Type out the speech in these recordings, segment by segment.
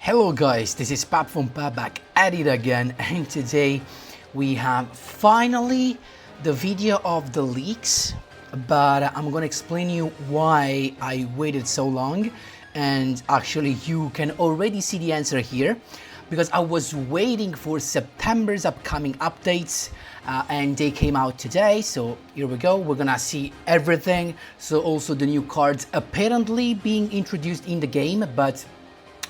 Hello guys, this is Pap from Pap back at it again, and today we have finally the video of the leaks, but I'm gonna explain you why I waited so long, and actually you can already see the answer here because I was waiting for September's upcoming updates and they came out today. So here we go, we're gonna see everything. So also the new cards apparently being introduced in the game, but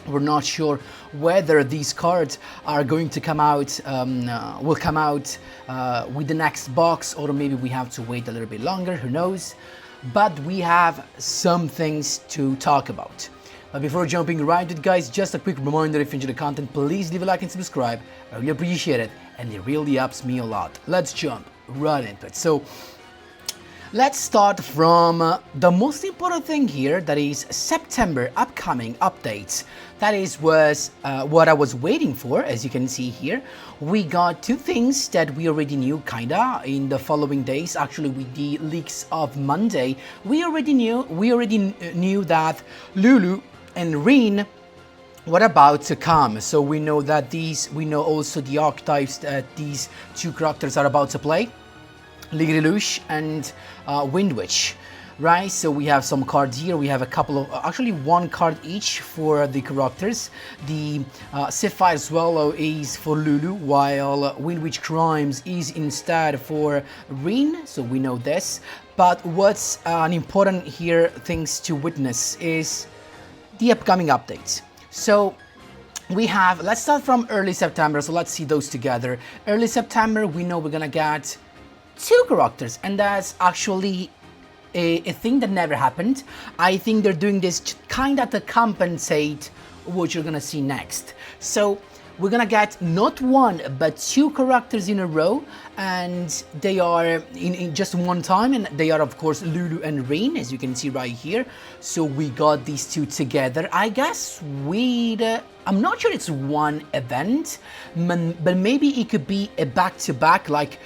we're not sure whether these cards are going to come out, will come out with the next box, or maybe we have to wait a little bit longer, who knows. But we have some things to talk about. But before jumping right into it, guys, just a quick reminder, if you enjoy the content, please leave a like and subscribe. I really appreciate it, and it really helps me a lot. Let's jump right into it. So let's start from the most important thing here, that is September upcoming updates. That was what I was waiting for. As you can see here, we got two things that we already knew kinda in the following days. Actually, with the leaks of Monday, we already knew that Lulu and Rin were about to come. So we know that we know also the archetypes that these two characters are about to play. Lelouch and Windwitch, right? So we have some cards here. We have a couple of, actually one card each for the characters. The Sapphire Swallow is for Lulu, while Windwitch Crimes is instead for Rin. So we know this. But what's an important here things to witness is the upcoming updates. So we have, let's start from early September. So let's see those together. Early September, we know we're gonna get two characters, and that's actually a thing that never happened. I think they're doing this kind of to compensate what you're gonna see next. So we're gonna get not one but two characters in a row, and they are in just one time, and they are of course Lulu and Rin, as you can see right here. So we got these two together. I guess I'm not sure it's one event, but maybe it could be a back-to-back, like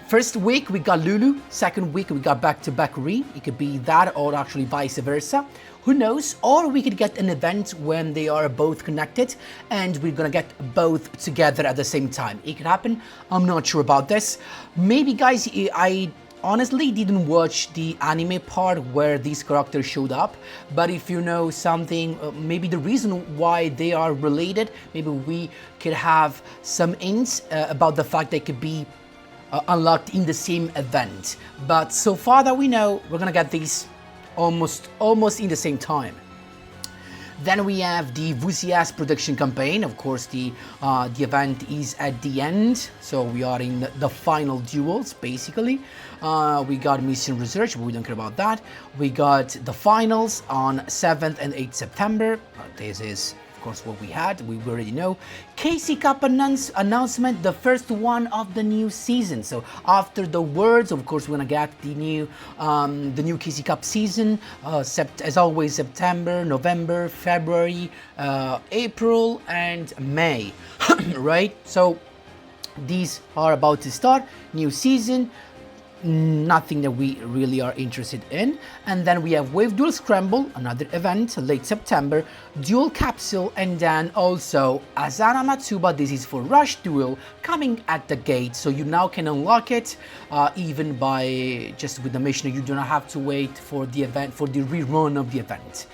first week we got Lulu, second week we got back-to-back Rin. It could be that, or actually vice versa. Who knows? Or we could get an event when they are both connected and we're gonna get both together at the same time. It could happen. I'm not sure about this. Maybe, guys, I honestly didn't watch the anime part where these characters showed up, but if you know something, maybe the reason why they are related, maybe we could have some hints about the fact they could be unlocked in the same event. But so far that we know, we're gonna get these almost in the same time. Then we have the Vusias production campaign. Of course, the event is at the end, so we are in the final duels basically. We got mission research, but we don't care about that. We got the finals on 7th and 8th September. This is of course what we had, we already know. KC Cup announcement, the first one of the new season. So after the words, of course, we're gonna get the new KC Cup season. As always, September, November, February, April, and May. Right? So these are about to start. New season. Nothing that we really are interested in. And then we have Wave Duel Scramble, another event, late September, Duel Capsule, and then also Asana Matsuba. This is for Rush Duel, coming at the gate, so you now can unlock it even by just with the mission. You do not have to wait for the event, for the rerun of the event.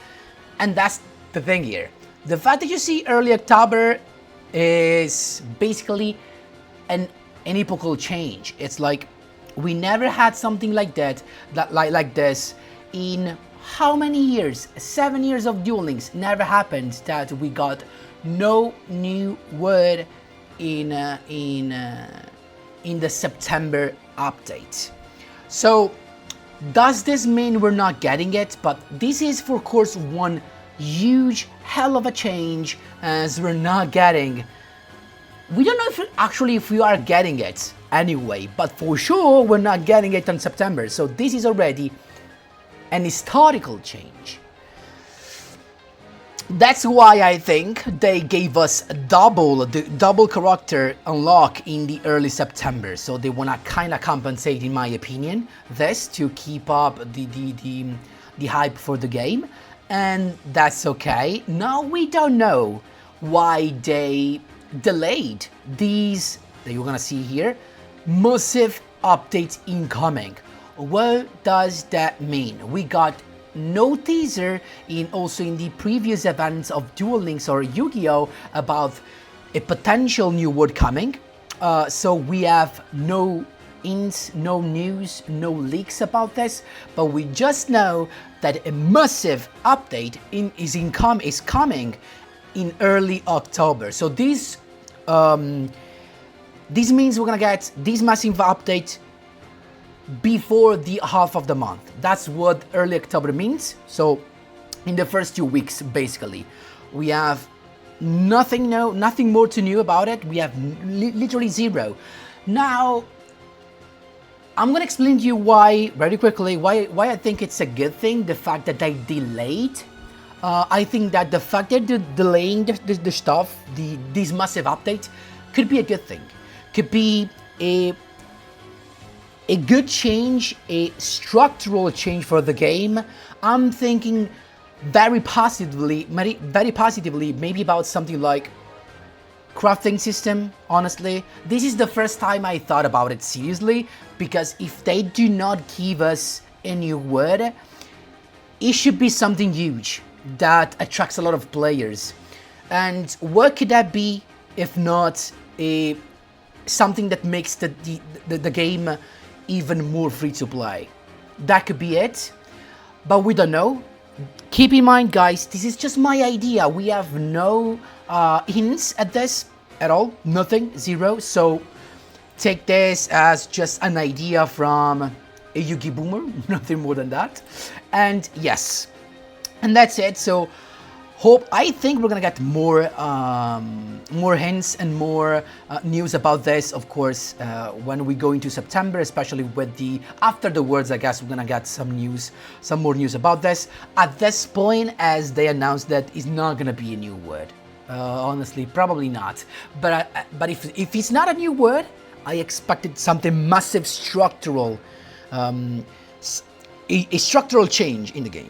And that's the thing here. The fact that you see early October is basically an epochal change. It's like we never had something like that, like this in how many years? 7 years of Duel Links. Never happened that we got no new word in the September update. So does this mean we're not getting it? But this is for course one huge hell of a change, as we're not getting. We don't know if we are getting it anyway, but for sure we're not getting it in September. So this is already an historical change. That's why I think they gave us the double character unlock in the early September. So they wanna kind of compensate, in my opinion, this to keep up the hype for the game, and that's okay. Now we don't know why they delayed these that you're gonna see here, massive updates incoming. What does that mean? We got no teaser also in the previous events of Duel Links or Yu-Gi-Oh about a potential new word coming. So we have no hints, no news, no leaks about this, but we just know that a massive update is coming in early October. So this means we're gonna get this massive update before the half of the month. That's what early October means. So in the first 2 weeks, basically, we have nothing more to know about it. We have literally zero. Now, I'm gonna explain to you why, very quickly, why I think it's a good thing, the fact that they delayed. I think that the fact that they're delaying the stuff, this massive update, could be a good thing. Could be a good change, a structural change for the game. I'm thinking very positively, maybe about something like crafting system. Honestly, this is the first time I thought about it seriously, because if they do not give us a new word, it should be something huge that attracts a lot of players. And what could that be if not something that makes the game even more free to play? That could be it, but we don't know. Keep in mind, guys, this is just my idea. We have no hints at this at all, nothing, zero. So take this as just an idea from a Yugi boomer, nothing more than that. And yes, and that's it. So I think we're gonna get more hints and more news about this, of course, when we go into September, especially with after the words. I guess we're gonna get some more news about this. At this point, as they announced that it's not gonna be a new word, honestly, probably not. But if it's not a new word, I expected something massive, structural, a structural change in the game.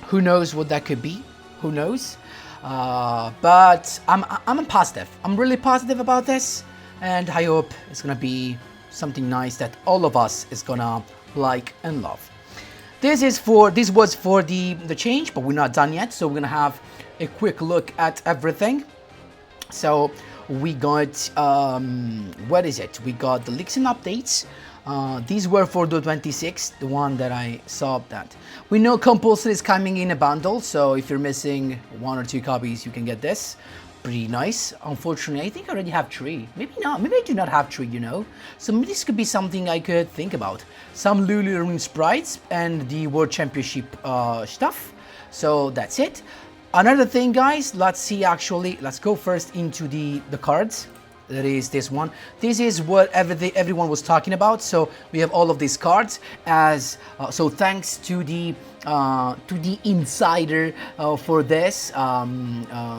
Who knows what that could be? Who knows? But I'm positive. I'm really positive about this, and I hope it's gonna be something nice that all of us is gonna like and love. This was for the change, but we're not done yet. So we're gonna have a quick look at everything. So we got what is it? We got the leaks and updates. These were for the 26th, the one that I saw that. We know Compulsory is coming in a bundle, so if you're missing 1 or 2 copies, you can get this. Pretty nice. Unfortunately, I think I already have 3. Maybe not. Maybe I do not have 3, you know. So maybe this could be something I could think about. Some Lulu Rune sprites and the World Championship stuff. So that's it. Another thing, guys, let's go first into the cards. That is this one. This is what everyone was talking about. So we have all of these cards as so thanks to the insider for this.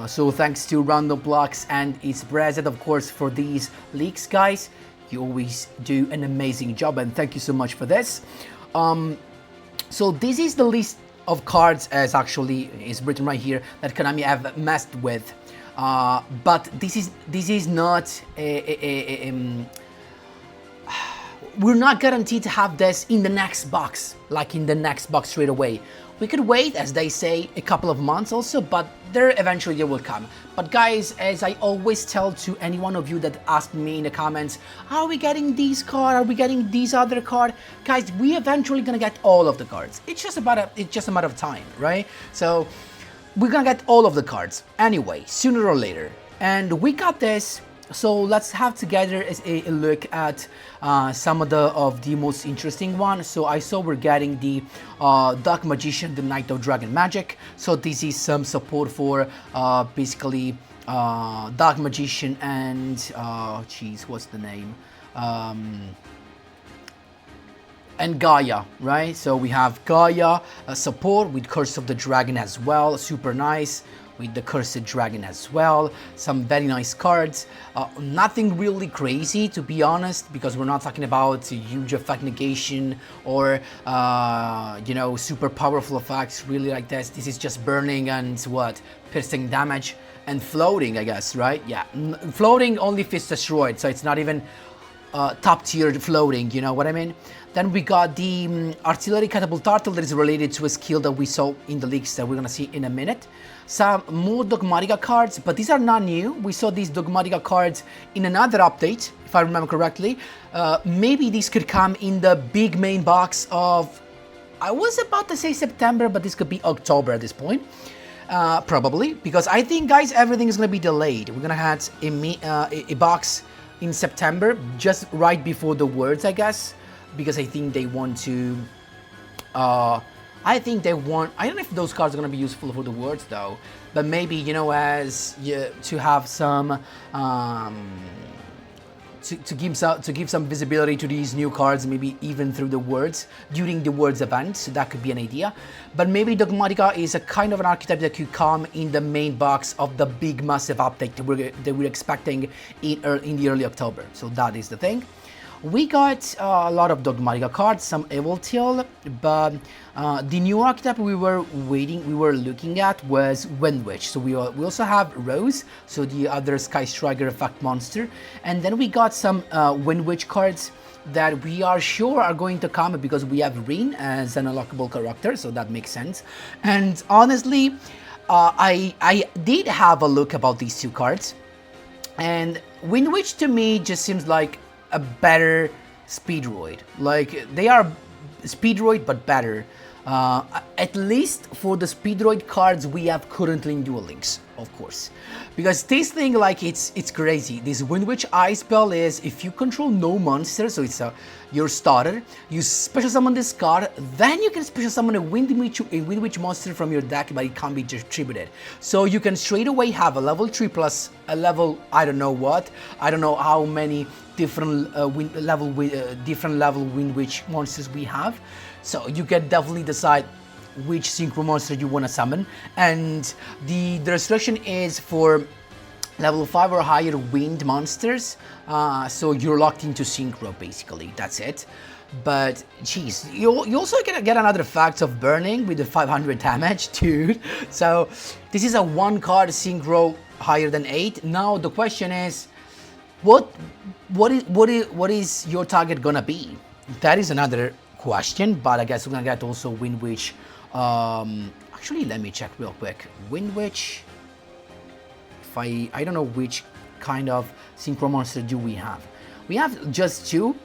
So thanks to Random Blocks and its president, of course, for these leaks, guys. You always do an amazing job, and thank you so much for this. So this is the list of cards, as actually is written right here, that Konami have messed with. But this is not we're not guaranteed to have this in the next box, like in the next box straight away. We could wait, as they say, a couple of months also, but eventually they will come. But guys, as I always tell to any one of you that ask me in the comments, are we getting these cards? Are we getting these other card? Guys, we eventually gonna get all of the cards. It's just a matter of time, right? So we're gonna get all of the cards anyway, sooner or later. And we got this, so let's have together a look at some of the most interesting ones. So I saw we're getting the Dark Magician, the Knight of Dragon Magic. So this is some support for basically Dark Magician and what's the name? And Gaia, right? So we have Gaia support with Curse of the Dragon as well, super nice. with the Cursed Dragon as well. Some very nice cards. Nothing really crazy, to be honest, because we're not talking about huge effect negation or, you know, super powerful effects really like this. This is just burning and what? Piercing damage and floating, I guess, right? Yeah, floating only if it's destroyed, so it's not even top tier floating, you know what I mean? Then we got the artillery catapult turtle that is related to a skill that we saw in the leaks that we're gonna see in a minute. Some more Dogmatica cards, but these are not new. We saw these Dogmatica cards in another update, if I remember correctly. Maybe these could come in the big main box of, I was about to say September, but this could be October at this point. Probably, because I think, guys, everything is gonna be delayed. We're gonna have a box in September, just right before the Worlds, I guess, because I think they want to, I don't know if those cards are going to be useful for the Worlds though, but maybe, you know, to have some, to give some visibility to these new cards, maybe even through the Worlds, during the Worlds event, so that could be an idea. But maybe Dogmatica is a kind of an archetype that could come in the main box of the big massive update that we're expecting in the early October, so that is the thing. We got a lot of Dogmatica cards, some Evil Tail, but the new archetype we were looking at was Wind Witch. So we also have Rose, so the other Sky Striker effect monster, and then we got some Wind Witch cards that we are sure are going to come because we have Rin as an unlockable character, so that makes sense. And honestly, I did have a look about these two cards, and Wind Witch to me just seems like a better Speedroid. Like, they are Speedroid but better. At least for the Speedroid cards we have currently in Duel Links, of course. Because this thing, like, it's crazy. This Wind Witch Eye spell is, if you control no monster, so it's your starter, you special summon this card, then you can special summon a Wind Witch monster from your deck, but it can't be distributed. So you can straight away have a level 3 plus a level, I don't know what, I don't know how many different level Wind Witch monsters we have. So you can definitely decide which synchro monster you want to summon, and the restriction is for level 5 or higher wind monsters, so you're locked into synchro basically, that's it. But geez, you also get another fact of burning with the 500 damage, dude. So this is a 1 card synchro higher than 8. Now the question is, what is your target gonna be? That is another question, but I guess we're gonna get also Wind Witch. Actually, let me check real quick. Wind Witch. If I don't know which kind of synchro monster do we have. We have just 2.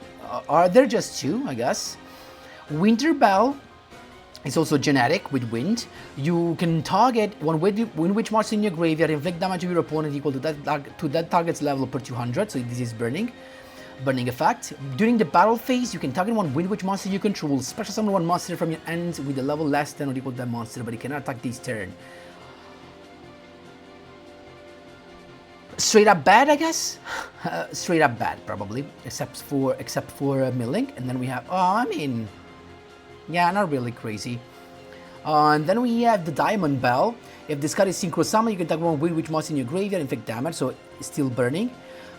Are there just 2? I guess. Winter Bell is also genetic with wind. You can target one Wind Witch monster in your graveyard, inflict damage to your opponent equal to that target's level per 200. So this is burning effect. During the battle phase, you can target one Wind Witch monster you control, special summon one monster from your end with a level less than or equal to that monster, but it cannot attack this turn. Straight up bad, I guess. Straight up bad, probably, except for milling. And then we have, I mean, yeah, not really crazy. And then we have the Diamond Bell. If this card is synchro summon, you can target one Wind Witch monster in your graveyard, inflict damage, so it's still burning.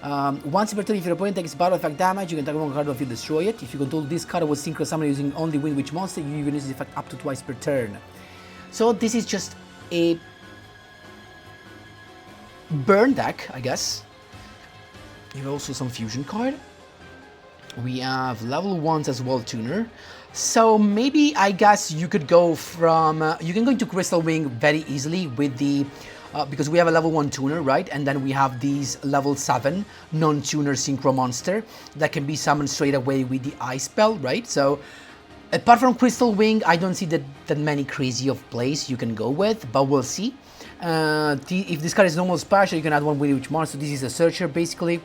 Once per turn, if your opponent takes battle effect damage, you can target one card if you destroy it. If you control this card was synchro summon using only Wind Witch monster, you can use this effect up to twice per turn. So this is just a burn deck, I guess. You have also some fusion card. We have level 1s as well, tuner. So maybe, I guess you could go from, you can go into Crystal Wing very easily with the, because we have a level 1 tuner, right? And then we have these level 7 non-tuner synchro monster that can be summoned straight away with the Ice spell, right? So apart from Crystal Wing, I don't see that many crazy of plays you can go with, but we'll see. If this card is normal special, you can add one Wind Witch monster. This is a searcher basically,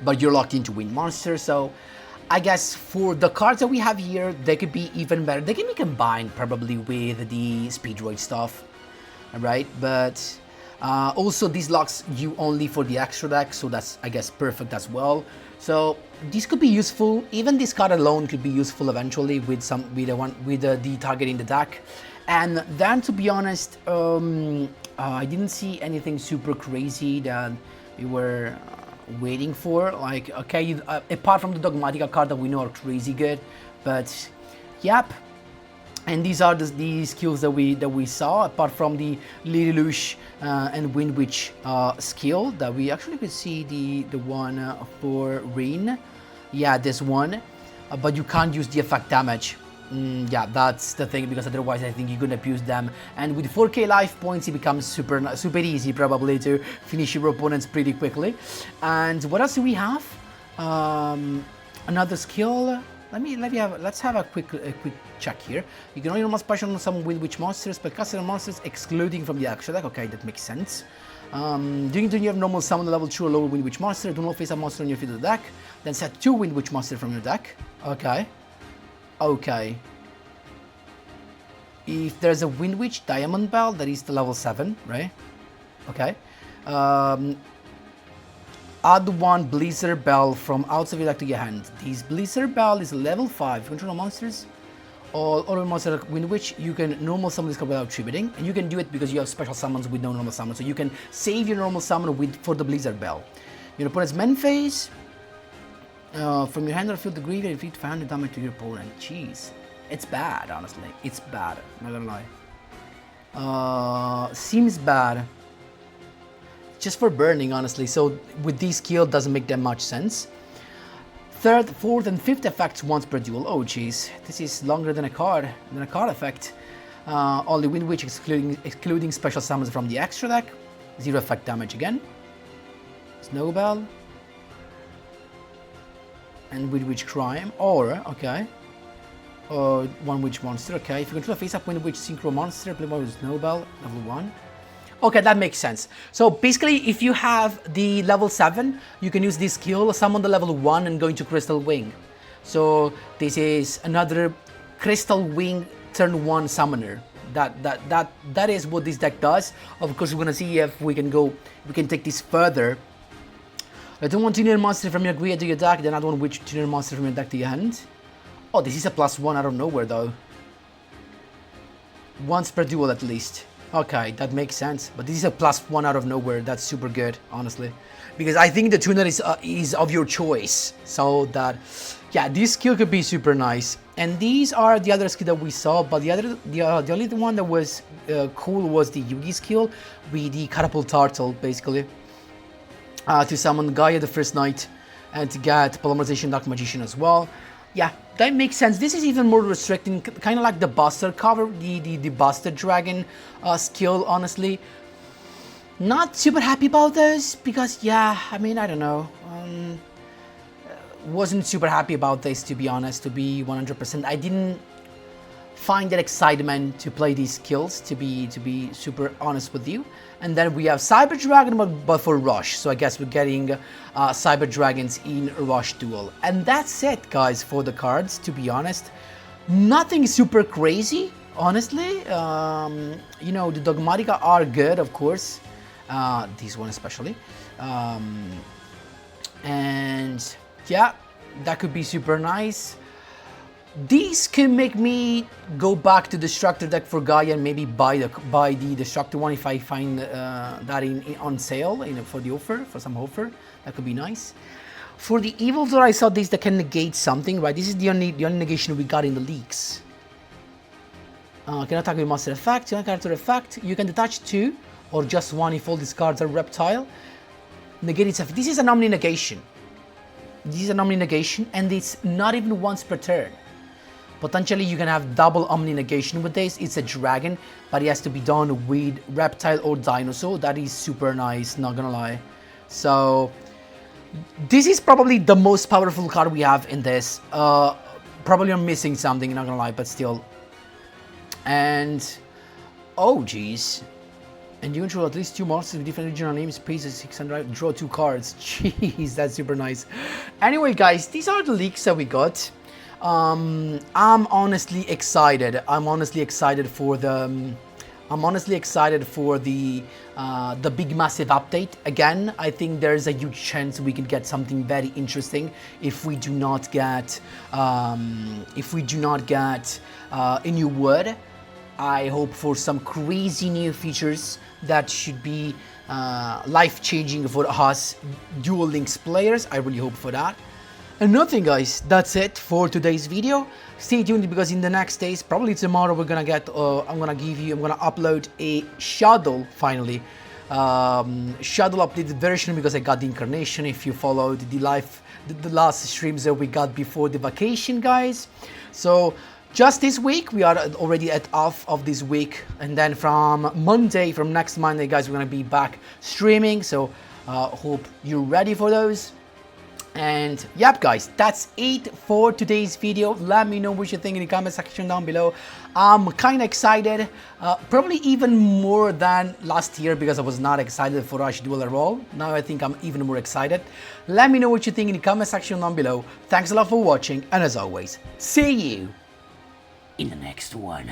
but you're locked into wind monster. So I guess for the cards that we have here, they could be even better. They can be combined probably with the Speedroid stuff, right? But also this locks you only for the extra deck, so that's, I guess, perfect as well. So this could be useful. Even this card alone could be useful eventually with the target in the deck. And then, to be honest, I didn't see anything super crazy that we were waiting for. Like, okay, apart from the Dogmatica card that we know are crazy good, but yep. And these are the skills that we saw, apart from the Lelouch and Wind Witch skill that we actually could see the one for Rain. Yeah, this one, but you can't use the effect damage. Yeah, that's the thing, because otherwise I think you're gonna abuse them. And with 4k life points, it becomes super easy probably to finish your opponents pretty quickly. And what else do we have? Another skill. Let's have a quick check here. You can only normal special on some Wind Witch monsters, but custom monsters excluding from the extra deck. Okay, that makes sense. During the turn you have normal summon a level 2 or lower Wind Witch monster. Do not face a monster on your field of the deck. Then set 2 Wind Witch monster from your deck. Okay. Okay. If there's a Wind Witch Diamond Bell, that is the level 7, right? Okay. Add 1 Blizzard Bell from outside of your deck to your hand. This Blizzard Bell is level 5. Control monsters or other monster like Wind Witch, you can normal summon this card without tributing, and you can do it because you have special summons with no normal summon. So you can save your normal summon for the Blizzard Bell. Your opponent's main phase. From your hand or field, the graveyard, if you found the damage to your opponent. Jeez. It's bad, honestly. It's bad. Not gonna lie. Seems bad. Just for burning, honestly. So with this skill, doesn't make that much sense. 3rd, 4th, and 5th effects once per duel. Oh, jeez. This is longer than a card effect. Only Wind Witch, excluding special summons from the extra deck. 0 effect damage again. Snowbell. And Wind Witch Crime, or, okay, 1 Witch Monster, okay. If you control a face-up Wind Witch Synchro Monster, play more with Snowbell, level 1. Okay, that makes sense. So basically, if you have the level 7, you can use this skill, summon the level 1 and go into Crystal Wing. So this is another Crystal Wing turn 1 summoner. That is what this deck does. Of course, we're gonna see if we can take this further. Return 1 tuner monster from your graveyard to your deck, then add 1 Witch tuner monster from your deck to your hand. Oh, this is a +1 out of nowhere though. Once per duel at least. Okay, that makes sense. But this is a +1 out of nowhere. That's super good, honestly. Because I think the tuner is of your choice. So that, yeah, this skill could be super nice. And these are the other skill that we saw, but the only one that was cool was the Yugi skill with the Catapult Turtle, basically. To summon Gaia the First Night and to get Polymerization Dark Magician as well. Yeah, that makes sense. This is even more restricting, kind of like the Buster cover, the Buster Dragon skill, honestly. Not super happy about this because, yeah, I mean, I don't know. Wasn't super happy about this, to be honest, to be 100%. I didn't find that excitement to play these skills, to be super honest with you. And then we have Cyber Dragon, but for Rush. So I guess we're getting Cyber Dragons in Rush Duel. And that's it, guys, for the cards, to be honest. Nothing super crazy, honestly. You know, the Dogmatica are good, of course. This one especially. And yeah, that could be super nice. These can make me go back to Destructor deck for Gaia and maybe buy the Destructor one if I find that on sale for the offer, for some offer. That could be nice. For the Evil Door, I saw this that can negate something, right? This is the only negation we got in the leaks. Can attack with monster effect, character effect. You can detach 2 or just 1 if all these cards are reptile. Negate its effect. This is an Omni negation. This is an Omni negation, and it's not even once per turn. Potentially you can have double Omni negation with this. It's a dragon, but it has to be done with reptile or dinosaur. That is super nice, not gonna lie. So this is probably the most powerful card we have in this. Probably I'm missing something, not gonna lie, but still. And oh geez. And you control at least 2 monsters with different regional names, pieces 600, draw 2 cards. Jeez, that's super nice. Anyway, guys, these are the leaks that we got. I'm honestly excited. I'm honestly excited for the big massive update. Again, I think there's a huge chance we could get something very interesting if we do not get a new word. I hope for some crazy new features that should be life-changing for us Duel Links players. I really hope for that. And nothing, guys, that's it for today's video. Stay tuned, because in the next days, probably tomorrow, we're gonna get I'm gonna upload a Shadow finally. Shadow updated version, because I got the incarnation. If you followed the last streams that we got before the vacation, guys. So just this week, we are already at half of this week, and then from next Monday, guys, we're gonna be back streaming. So hope you're ready for those. And yep, guys, that's it for today's video. Let me know what you think in the comment section down below. I'm kind of excited, probably even more than last year, because I was not excited for Rush Duel at all. Now I think I'm even more excited. Let me know what you think in the comment section down below. Thanks a lot for watching, and as always, see you in the next one.